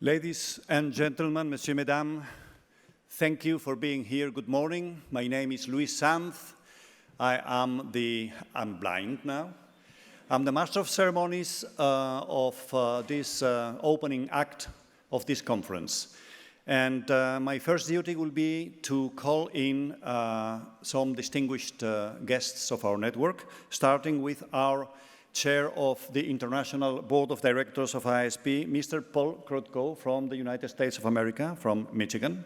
Ladies and gentlemen, Monsieur, Mesdames, thank you for being here. Good morning. My name is Luis Sanz. I'm blind now. I'm the Master of Ceremonies of this opening act of this conference. And my first duty will be to call in some distinguished guests of our network, starting with our Chair of the International Board of Directors of IASP, Mr. Paul Krutko from the United States of America, from Michigan.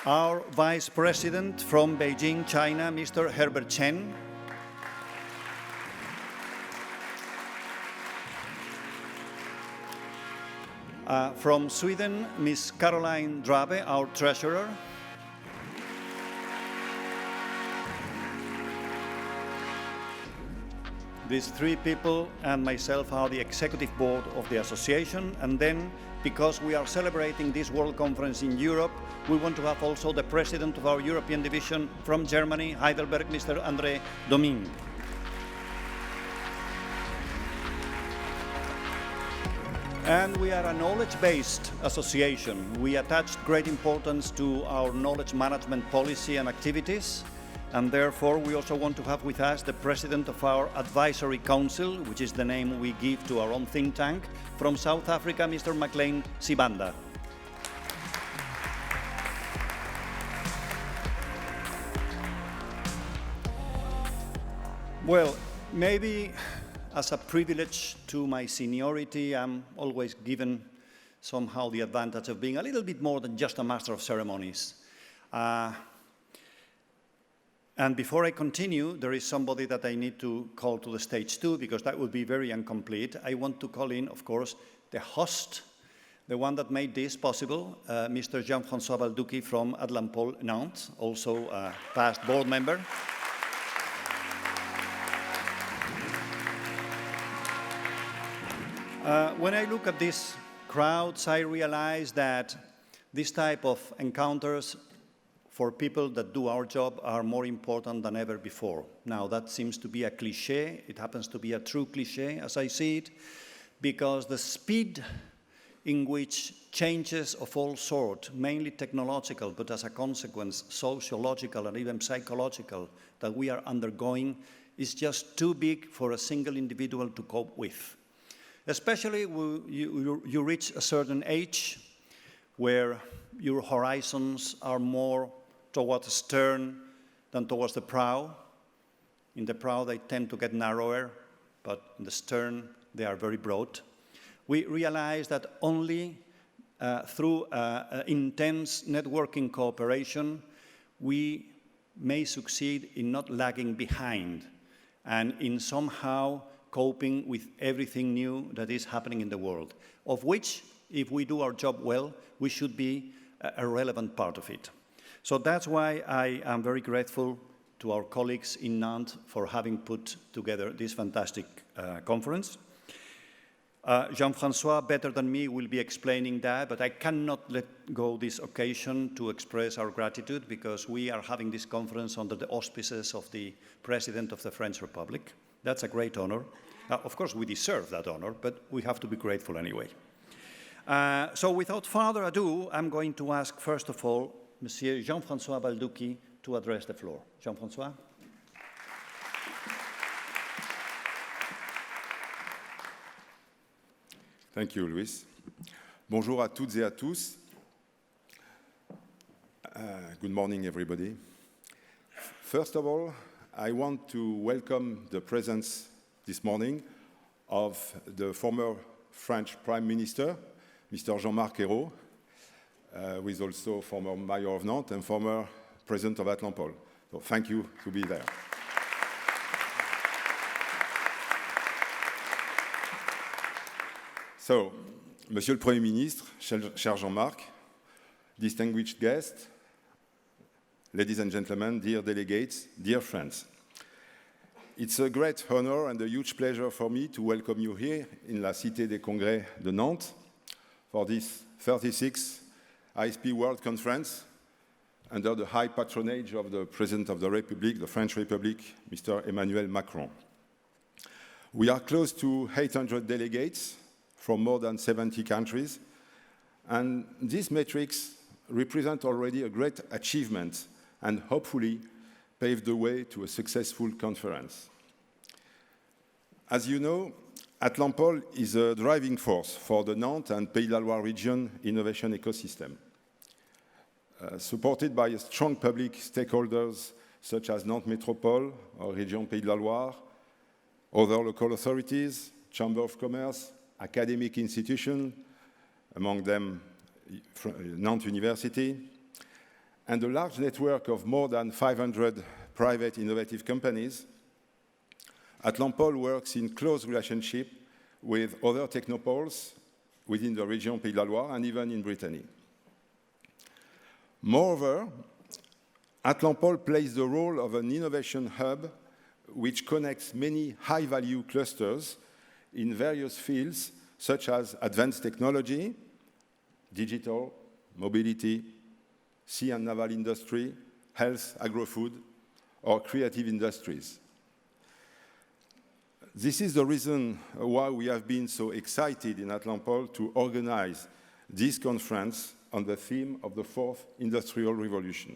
Our Vice President from Beijing, China, Mr. Herbert Chen. From Sweden, Ms. Caroline Drabe, our Treasurer. These three people and myself are the executive board of the association, and then because we are celebrating this World Conference in Europe, we want to have also the president of our European division from Germany, Heidelberg, Mr. André Domingue. And we are a knowledge-based association. We attach great importance to our knowledge management policy and activities. And therefore, we also want to have with us the president of our advisory council, which is the name we give to our own think tank, from South Africa, Mr. McLean Sibanda. Well, maybe as a privilege to my seniority, I'm always given somehow the advantage of being a little bit more than just a master of ceremonies. And before I continue, there is somebody that I need to call to the stage too, because that would be very incomplete. I want to call in, of course, the host, the one that made this possible, Mr. Jean-François Balducci from Atlampol Nantes, also a past board member. When I look at these crowds, I realize that this type of encounters for people that do our job are more important than ever before. Now, that seems to be a cliché. It happens to be a true cliché, as I see it, because the speed in which changes of all sorts, mainly technological, but as a consequence, sociological and even psychological, that we are undergoing is just too big for a single individual to cope with. Especially when you reach a certain age where your horizons are more towards the stern than towards the prow. In the prow, they tend to get narrower, but in the stern, they are very broad. We realize that only through intense networking cooperation, we may succeed in not lagging behind and in somehow coping with everything new that is happening in the world, of which, if we do our job well, we should be a relevant part of it. So that's why I am very grateful to our colleagues in Nantes for having put together this fantastic conference. Jean-François, better than me, will be explaining that, but I cannot let go this occasion to express our gratitude because we are having this conference under the auspices of the President of the French Republic. That's a great honor. Of course, we deserve that honor, but we have to be grateful anyway. So without further ado, I'm going to ask, first of all, Monsieur Jean-François Balducci to address the floor. Jean-François. Thank you, Luis. Bonjour à toutes et à tous. Good morning, everybody. First of all, I want to welcome the presence this morning of the former French Prime Minister, Mr. Jean-Marc Ayrault, who is also former mayor of Nantes and former president of Atlampol. So thank you to be there. So, Monsieur le Premier Ministre, cher Jean-Marc, distinguished guests, ladies and gentlemen, dear delegates, dear friends. It's a great honor and a huge pleasure for me to welcome you here in la Cité des Congrès de Nantes for this 36th IASP World Conference under the high patronage of the President of the Republic, the French Republic, Mr. Emmanuel Macron. We are close to 800 delegates from more than 70 countries, and these metrics represent already a great achievement and hopefully pave the way to a successful conference. As you know, Atlampol is a driving force for the Nantes and Pays de la Loire region innovation ecosystem. Supported by strong public stakeholders such as Nantes Métropole or Région Pays de la Loire, other local authorities, Chamber of Commerce, academic institutions, among them Nantes University, and a large network of more than 500 private innovative companies, Atlampol works in close relationship with other technopoles within the region Pays de la Loire and even in Brittany. Moreover, Atlampol plays the role of an innovation hub which connects many high-value clusters in various fields such as advanced technology, digital, mobility, sea and naval industry, health, agro-food, or creative industries. This is the reason why we have been so excited in Atlampol to organize this conference on the theme of the fourth industrial revolution,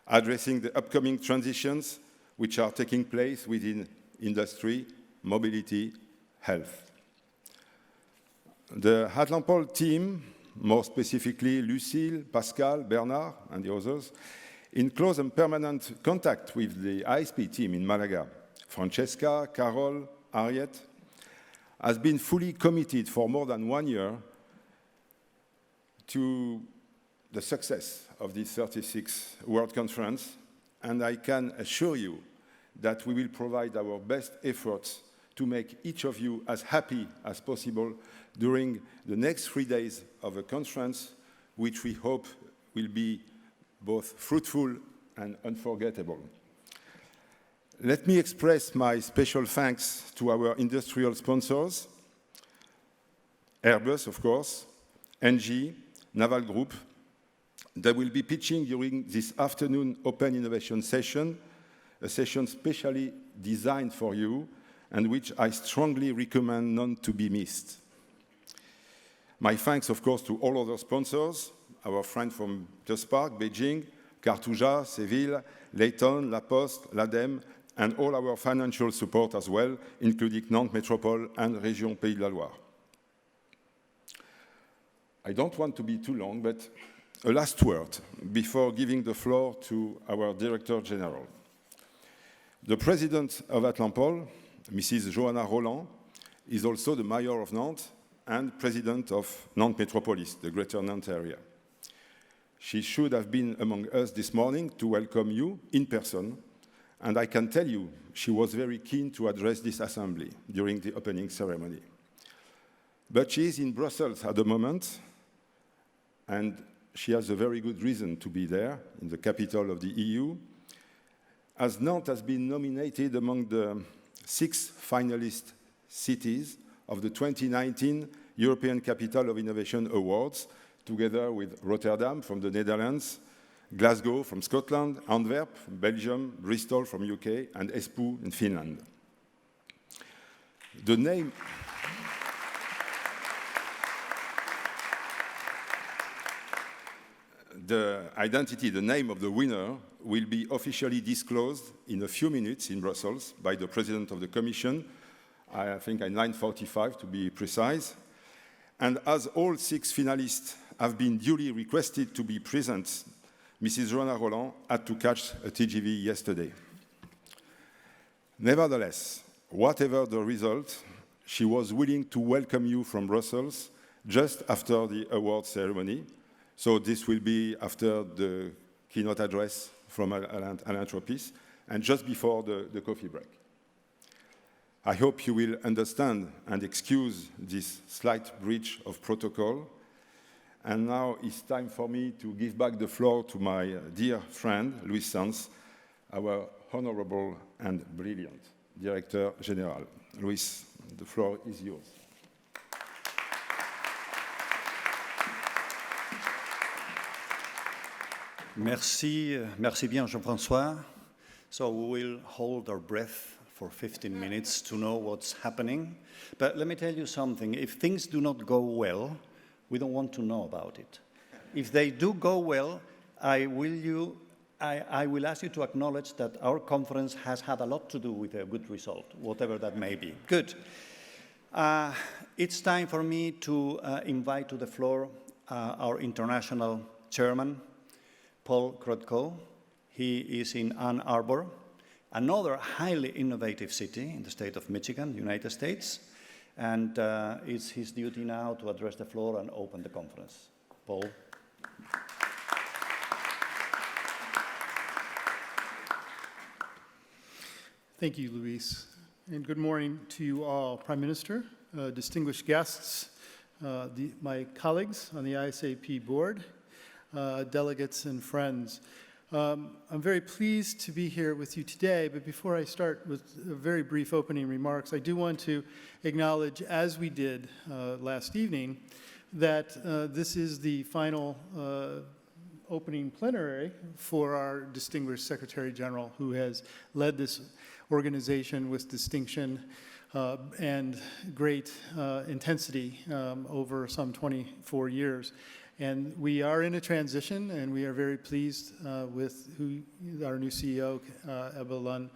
addressing the upcoming transitions which are taking place within industry, mobility, health. The Atlampol team, more specifically Lucille, Pascal, Bernard, and the others, in close and permanent contact with the IASP team in Malaga, Francesca, Carol, Harriet, has been fully committed for more than 1 year to the success of this 36th World Conference, and I can assure you that we will provide our best efforts to make each of you as happy as possible during the next 3 days of a conference, which we hope will be both fruitful and unforgettable. Let me express my special thanks to our industrial sponsors, Airbus, of course, NG, Naval Group. They will be pitching during this afternoon open innovation session, a session specially designed for you and which I strongly recommend not to be missed. My thanks, of course, to all other sponsors, our friends from Just Park, Beijing, Cartuja, Seville, Layton, La Poste, l'ADEME, and all our financial support as well, including Nantes Métropole and Région Pays de la Loire. I don't want to be too long, but a last word before giving the floor to our Director General. The President of Atlampol, Mrs. Johanna Roland, is also the Mayor of Nantes and President of Nantes Metropolis, the Greater Nantes area. She should have been among us this morning to welcome you in person, and I can tell you she was very keen to address this assembly during the opening ceremony. But she is in Brussels at the moment, and she has a very good reason to be there, in the capital of the EU, as Nantes has been nominated among the 6 finalist cities of the 2019 European Capital of Innovation Awards, together with Rotterdam from the Netherlands, Glasgow from Scotland, Antwerp from Belgium, Bristol from UK, and Espoo in Finland. The name of the winner will be officially disclosed in a few minutes in Brussels by the President of the Commission, I think at 9:45 to be precise. And as all 6 finalists have been duly requested to be present, Mrs. Johanna Roland had to catch a TGV yesterday. Nevertheless, whatever the result, she was willing to welcome you from Brussels just after the award ceremony. So this will be after the keynote address from Alain Tropis and just before the coffee break. I hope you will understand and excuse this slight breach of protocol. And now it's time for me to give back the floor to my dear friend, Louis Sanz, our honorable and brilliant Director General. Louis, the floor is yours. Merci bien, Jean-François. So we will hold our breath for 15 minutes to know what's happening. But let me tell you something. If things do not go well, we don't want to know about it. If they do go well, I will ask you to acknowledge that our conference has had a lot to do with a good result, whatever that may be. Good. It's time for me to invite to the floor our international chairman, Paul Krotko. He is in Ann Arbor, another highly innovative city in the state of Michigan, United States. And it's his duty now to address the floor and open the conference. Paul. Thank you, Luis, and good morning to you all, Prime Minister, distinguished guests, my colleagues on the IASP board, delegates and friends. I'm very pleased to be here with you today, but before I start with very brief opening remarks, I do want to acknowledge, as we did last evening, that this is the final opening plenary for our distinguished Secretary General, who has led this organization with distinction and great intensity over some 24 years. And we are in a transition, and we are very pleased with our new CEO, Ebba Lund,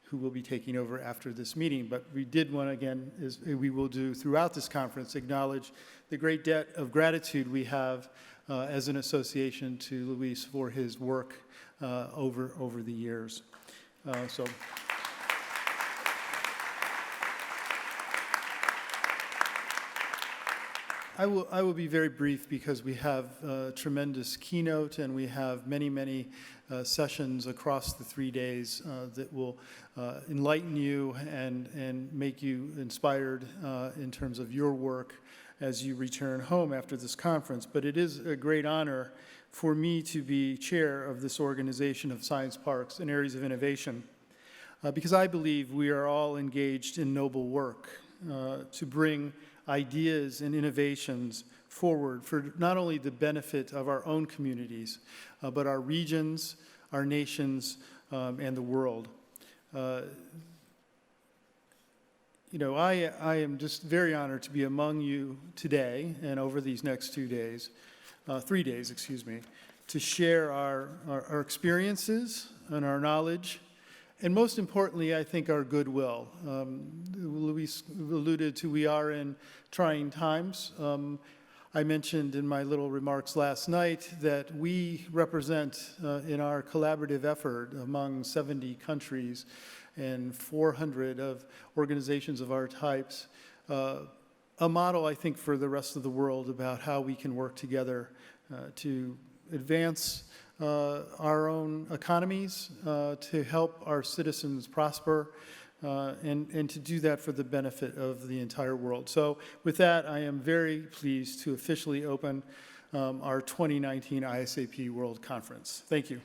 who will be taking over after this meeting. But we did want to, again, as we will do throughout this conference, acknowledge the great debt of gratitude we have as an association to Luis for his work over the years. I will be very brief because we have a tremendous keynote and we have many sessions across the 3 days that will enlighten you and make you inspired in terms of your work as you return home after this conference. But it is a great honor for me to be chair of this organization of science parks and areas of innovation because I believe we are all engaged in noble work to bring ideas and innovations forward for not only the benefit of our own communities, but our regions, our nations, and the world. I am just very honored to be among you today and over these next 3 days, to share our experiences and our knowledge, and most importantly, I think our goodwill. Luis alluded to, we are in trying times. I mentioned in my little remarks last night that we represent in our collaborative effort among 70 countries and 400 of organizations of our types, a model, I think, for the rest of the world about how we can work together to advance our own economies, to help our citizens prosper, and to do that for the benefit of the entire world. So with that, I am very pleased to officially open our 2019 IASP World Conference. Thank you.